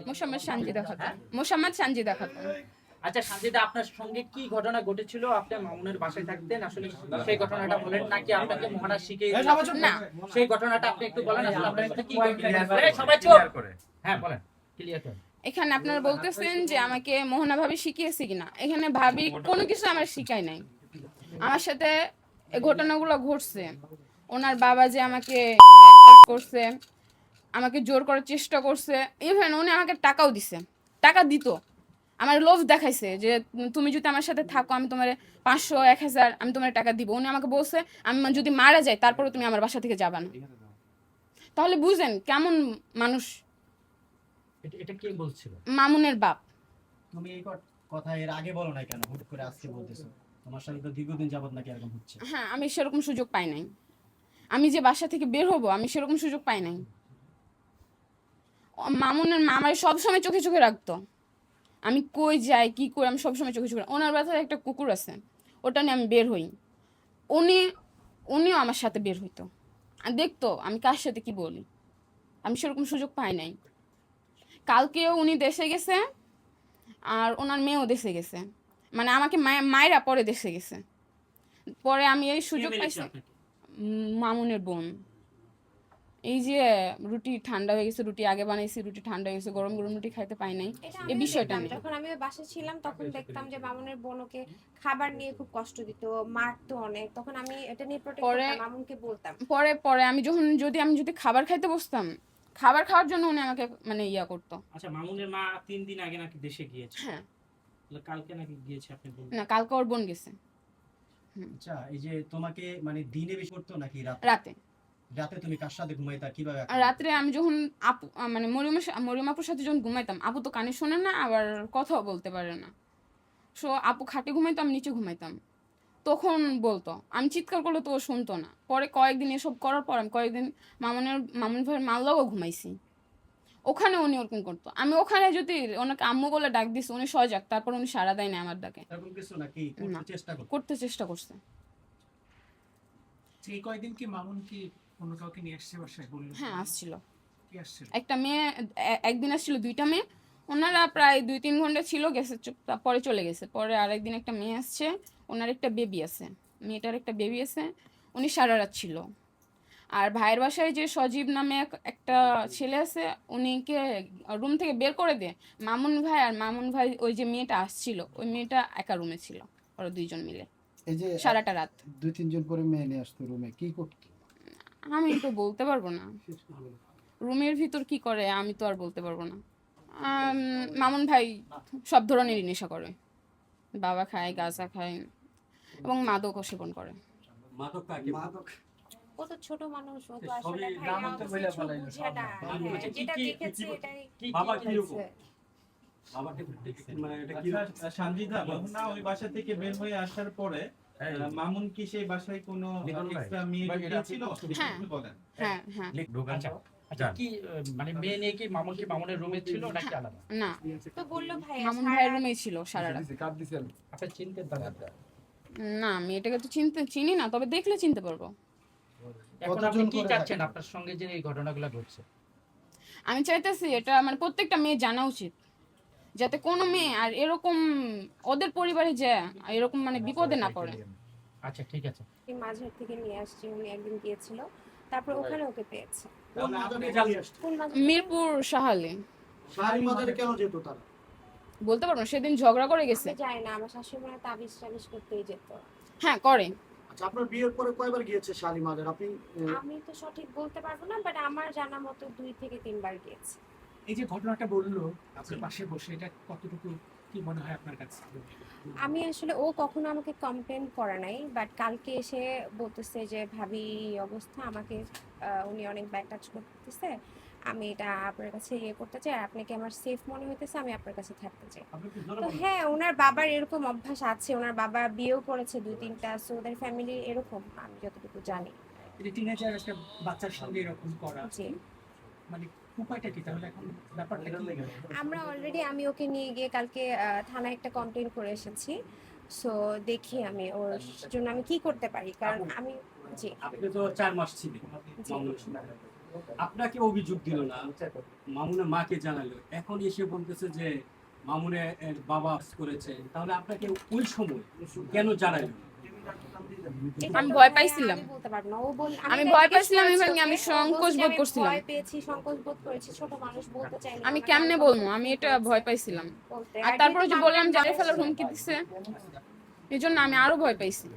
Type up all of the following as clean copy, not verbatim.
মোসাম্মদ সানজিদা খাতুন। মোসাম্মদ সানজিদা খাতুন। আচ্ছা সানজিদা, আপনার সঙ্গে কি ঘটনা ঘটেছিল? আপনি মামুনের বাসায় থাকতেন, আসলে সেই ঘটনাটা বলেন, নাকি আপনাকে মোহনা শিখিয়ে না, সেই ঘটনাটা আপনি একটু বলেন, আসলে আপনার সাথে কি ঘটেছিল? সবাই চুপ। হ্যাঁ বলেন, ক্লিয়ার করেন। এখানে আপনারা বলতেছেন যে আমাকে মোহনা ভাবি শিখিয়েছে কিনা। এখানে ভাবি কোনো কিছু আমার শিখায় নাই। আমার সাথে এই ঘটনাগুলো ঘটছে। ওনার বাবা যে আমাকে করছে, আমাকে জোর করার চেষ্টা করছে, ইভেন উনি আমাকে টাকাও দিছে, টাকা দিত, আমার লোভ দেখাইছে যে তুমি যদি আমার সাথে থাকো আমি তোমার 500 1000 আমি তোমার টাকা দিব। উনি আমাকে বলছে আমি যদি মারা যাই তারপরে তুমি আমার বাসা থেকে যাবা না। তাহলে বুঝেন কেমন মানুষ। এটা কে বলছিল? মামুনের বাপ। তুমি এই কথা এর আগে বলো না কেন, হুট করে আজকে বলতেছো? তোমার সাথে তো দীর্ঘদিন যাবত নাকি এরকম হচ্ছে? হ্যাঁ, আমি সেরকম সুযোগ পাই নাই। আমি যে বাসা থেকে বের হবো আমি সেরকম সুযোগ পাই নাই। মামুনের মা আমার সবসময় চোখে চোখে রাখতো, আমি কই যাই কি করি আমি সবসময় চোখে চোখে। ওনার বাসায় একটা কুকুর আছে, ওটা নিয়ে আমি বের হই, উনিও আমার সাথে বের হইতো, আর দেখতো আমি কার সাথে কি বলি। আমি সেরকম সুযোগ পাই নাই। কালকেও উনি দেশে গেছে, আর ওনার মেয়েও দেশে গেছে, মানে আমাকে মায়েরা পরে দেশে গেছে। পরে আমি এই সুযোগ পাইছি। মামুনের বোন। এই যে রুটি ঠান্ডা হয়ে গেছে, রুটি আগে বানাইছি, রুটি ঠান্ডা হয়ে গেছে, গরম গরম রুটি খাইতে পাই নাই, এই বিষয়টা নিয়ে। যখন আমি বাসায় ছিলাম তখন দেখতাম যে মামুনের বোনকে খাবার নিয়ে খুব কষ্ট দিত, মারতো অনেক। তখন আমি এটা নিয়ে প্রোটেক্ট করতাম, মামুনকে বলতাম। পরে আমি যদি খাবার খাইতে বসতাম, খাবার খাওয়ার জন্য উনি আমাকে মানে ইয়া করতো। আচ্ছা, মামুনের মা 3 দিন আগে নাকি দেশে গিয়েছে? হ্যাঁ। কালকে নাকি গিয়েছে আপনি বললেন? না, কালকে ওর বোন গেছে। আচ্ছা, এই যে তোমাকে মানে দিনে বেশি করতো নাকি রাতে? রাতে তুমি কার সাথে ঘুমাইতা, কিভাবে? রাত্রে আমি যখন আপু মানে মরিয়ম আপুর সাথে যখন ঘুমাইতাম, আপু তো কানে শোনে না, আবার কথাও বলতে পারে না। সো আপু খাটে ঘুমাইতো, আমি নিচে ঘুমাইতাম। তখন বলতো, আমি চিৎকার করলে তো ও শুনতো না। পরে কয়েকদিন এসব করার পর আমি কয়েকদিন মামুন ভাইয়ের মাল্লাও ঘুমাইছি। ওখানে উনি ওরকম করতো। আমি ওখানে যদি ওনাকে আম্মু বলে ডাক দিছি, উনি সজাগ, তারপর উনি সাড়া দেয় না আমার ডাকে। এরকম কিছু নাকি করতে চেষ্টা করছে। এই কয়দিন কি মামুন কি অন্য কাউকে নিয়ে আসছে বাসায় বললো? হ্যাঁ, আসছিল। কি আসছিল? একটা মেয়ে, একদিন আসছিল, দুইটা মেয়ে। ওনারা প্রায় 2-3 ঘন্টা ছিল, গেছে, পরে চলে গেছে। পরে আরেকদিন একটা মেয়ে আসছে, ওনার একটা বেবি আছে, মেয়েটার একটা বেবি আছে। উনি সারা রাত ছিল। আর ভাইয়ের বাসায় যে সজীব নামে একটা ছেলে আছে, উনিকে রুম থেকে বের করে দিয়ে মামুন ভাই ওই যে মেয়েটা আসছিল, ওই মেয়েটা একা রুমে ছিল, ওরা দুইজন মিলে এই যে সারাটা রাত। 2-3 জন করে মেয়ে নিয়ে আসতো রুমে, কি করতো আমি তো বলতে পারবো না, রুমের ভিতর কি করে আমি তো আর বলতে পারবো না। মামুন ভাই সব ধরনেরই নেশা করে, বাবা খায়, গাঁজা খায়, এবং মাদকও সেবন করে। ও তো ছোট মানুষ, ও তো আসলে কিছু বুঝে না। যেটা দেখেছে এটাই বাবা কি রকম? সানজিদা মোহনা ওই বাসা থেকে বের হয়ে আসার পরে মামুন কি সেই বাসায় কোনো এক্সট্রা মেয়ে ঢুকিয়েছিল? বলেন। হ্যাঁ হ্যাঁ। আচ্ছা, কি মানে মেয়ে নিয়ে কি মামুনের রুমে ছিল নাকি আলাদা? না, তো বললো ভাই মামুন ভাইয়ের রুমেই ছিল সারা রাত। আপনি চিনতেন তাকে? না, মেয়েটাকে তো চিনি না, তবে দেখলে চিনতে পারবো। এখন আপনি কি চাচ্ছেন আপনার সঙ্গে যে এই ঘটনাগুলো ঘটছে? আমি চাইতেছি এটা মানে প্রত্যেকটা মেয়ে জানা উচিত, যাতে কোনো মেয়ে আর এরকম ওদের পরিবারে যায় এরকম মানে বিপদে না পড়ে। আচ্ছা ঠিক আছে। মাঝের থেকে নিয়ে আসছি, উনি একদিন গিয়েছিল, তারপর ওখানে ওকে পেয়েছে। মিরপুর শাহালি। শাহালি মাজারে কেন যেত তারা? বলতে পারবো না, সেদিন ঝগড়া করে গেছে। আমি জানি না, আমার শাশুড়ি মনে হয় তাবিজ করতেই যেত। হ্যাঁ, করে। আচ্ছা, আপনার বিয়ের পরে কয়বার গিয়েছে শাহালি মাজার আপনি? আমি তো সঠিক বলতে পারবো না, বাট আমার জানা মতো 2 থেকে 3 বার গিয়েছে। এই যে ঘটনাটা বললো আপনার পাশে বসে, এটা কতটুকু কি মনে হয় আপনার কাছে? আমি আসলে ও কখনো আমাকে কমপ্লেন করে নাই, বাট কালকে এসে বলতেছে যে ভাবি অবস্থা, আমাকে উনি অনেক ব্যাড টাচ করতেছে, আমি এটা আপনার কাছে ইয়ে করতে চাই, আর আপনাকে আমার সেফ মনে হইতেছে, আমি আপনার কাছে থাকতে চাই। তো হ্যাঁ, ওনার বাবার এরকম অভ্যাস আছে, ওনার বাবা বিয়েও করেছে 2-3টা, সো ওদের ফ্যামিলি এরকম, আমি যতটুকু জানি। এই যে টিনেজার একটা বাচ্চার সঙ্গে এরকম করা, জি, মানে উপায়টা কি তাহলে? এখন ব্যাপারটা কি? আমরা অলরেডি আমি ওকে নিয়ে গিয়ে কালকে থানায় একটা কমপ্লেন করে এসেছি। সো দেখি আমি ওর জন্য আমি কি করতে পারি, কারণ আমি জি আপনি তো 4 মাস ছিলেন জি। মামুনের সঙ্গে। আপনাকে অভিযোগ দিল না, মামুনের মাকে জানালো, এখন এসে বলতেছে যে মামুনের বাবা করেছে, তাহলে আপনাকে ওই সময় কেন জানাইলো? এটা আমি তো ভয় ভাইয়া পাইছিলাম। আমি বলতে পারবো না। ও বল আমি এটা ভয় জিজ্ঞেস পাইছিলাম, করেছি এবং ওকে, আমি ও সংকোচ বলছে বোধ আমি করছিলাম। ভয় পেয়েছি, সংকোচ বোধ করেছি, ছোট মানুষ বলতে চাই না আমি আমাকে, কেমনে আমি বলবো, তখন আমি feel এটা করেছি ভয় পাইছিলাম। বলতে। আর তারপরে যেহেতু যে বললাম মামুনের জারে মায়ের ফেলার হুমকি দিছে, এই জন্য আমি আরো ভয় পাইছি।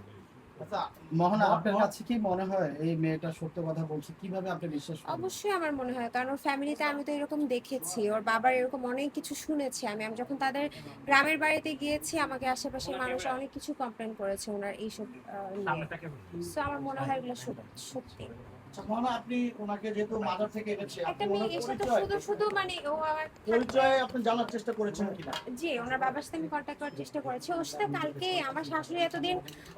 আচ্ছা মোহনা, আপনার কাছে কি মনে হয় এই মেয়েটা সত্য কথা বলছে? কিভাবে আপনি বিশ্বাস করেন? অবশ্যই আমার মনে হয়, কারণ ওর ফ্যামিলিতে আমি তো এরকম দেখেছি, ওর বাবার এরকম অনেক কিছু শুনেছি আমি যখন তাদের গ্রামের বাড়িতে গিয়েছি, আমাকে আশেপাশের মানুষ অনেক কিছু কমপ্লেন করেছে ওনার এইসব নিয়ে। সো আমার মনে হয় এগুলো সত্যি। আচ্ছা মোহনা, আপনি ওনাকে যেহেতু মাজার থেকে এনেছে, আপনি একটা ওনার মেয়ে এসে তো পরিচয় শুধু মানে ও আমার পরিচয় আপনি জানার চেষ্টা করেছেন কিনা? জি, ওনার বাবার সাথে আমি কন্ট্যাক্ট করার চেষ্টা করেছি। ওর সাথে কালকে আমার শাশুড়ি এতদিন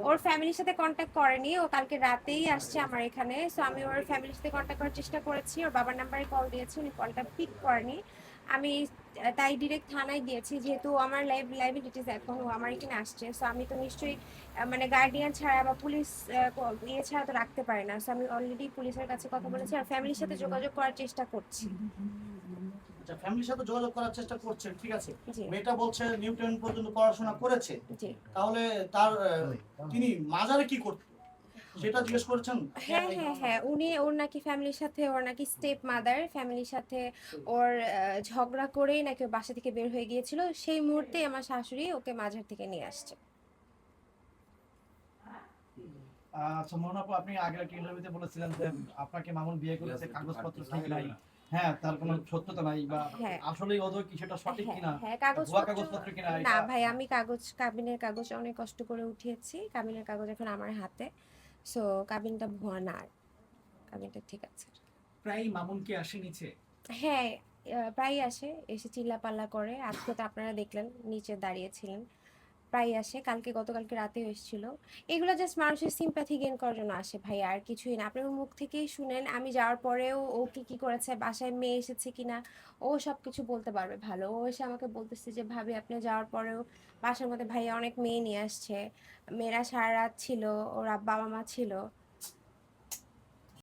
ওর ফ্যামিলির সাথে কন্ট্যাক্ট করেনি, ও কালকে রাতেই আসছে আমার এখানে। সো আমি ওর ফ্যামিলির সাথে কন্ট্যাক্ট করার চেষ্টা করেছি, ওর বাবার নাম্বারে কল দিয়েছি, উনি কলটা পিক করেনি। আমি তাই ডিরেক্ট থানায় গিয়েছি, যেহেতু আমার লাইবিলিটিস এখন ও আমার এখানে আসছে। সো আমি তো নিশ্চয়ই মানে গার্ডিয়ান ছাড়া বা পুলিশ ইয়ে ছাড়া তো রাখতে পারি না। সো আমি অলরেডি পুলিশের কাছে কথা বলেছি আর ফ্যামিলির সাথে যোগাযোগ করার চেষ্টা করছি। আচ্ছা, ফ্যামিলির সাথে যোগাযোগ করার চেষ্টা করছেন, ঠিক আছে। জি মেয়েটা বলছে নিউটন পর্যন্ত পড়াশোনা করেছে, জি তাহলে তার তিনি মাজারে কি করতেন সেটা জিজ্ঞেস করেছেন? হ্যাঁ, ওর নাকি ফ্যামিলির সাথে, ওর নাকি স্টেপ মাদার ফ্যামিলির সাথে ওর ঝগড়া করেই নাকি ও বাসা থেকে বের হয়ে গিয়েছিল, সেই মুহূর্তে আমার শাশুড়ি ওকে মাঝার থেকে নিয়ে আসছে। আচ্ছা মোহন আপু, আপনি আগের একটা ইন্টারভিউতে বলেছিলেন যে আপনাকে মামুন বিয়ে করেছে, কাগজপত্র ঠিক নাই, হ্যাঁ তার কোনো সত্যতা নাই, বা হ্যাঁ। আসলেই ওদের কি সেটা সঠিক কিনা, হ্যাঁ ভুয়া কাগজপত্র কিনা? না ভাই, আমি কাবিনের কাগজ অনেক কষ্ট করে উঠিয়েছি, কাবিনের কাগজ এখন আমার হাতে। সো কাবিনটা ভুয়া না, কাবিনটা ঠিক আছে। প্রায় মামুনকে আসে নিচে। হ্যাঁ, প্রায় আসে, এসে চিল্লাপাল্লা করে। আজকে তো আপনারা দেখলেন নিচে দাঁড়িয়েছিলেন, প্রায় আসে। গতকালকে রাতেও এসেছিল। এগুলো জাস্ট মানুষের সিম্প্যাথি গেইন করার জন্য আসে ভাই, আর কিছুই না। আপনি ওর মুখ থেকেই শুনেন আমি যাওয়ার পরেও ও কি করেছে, বাসায় মেয়ে এসেছে কিনা, ও সব কিছু বলতে পারবে ভালো। ও এসে আমাকে বলতেছে যে ভাবি আপনি যাওয়ার পরেও বাসার মধ্যে ভাইয়া অনেক মেয়ে নিয়ে আসছে, মেয়েরা সারা রাত ছিল, ওর বাবা মা ছিল।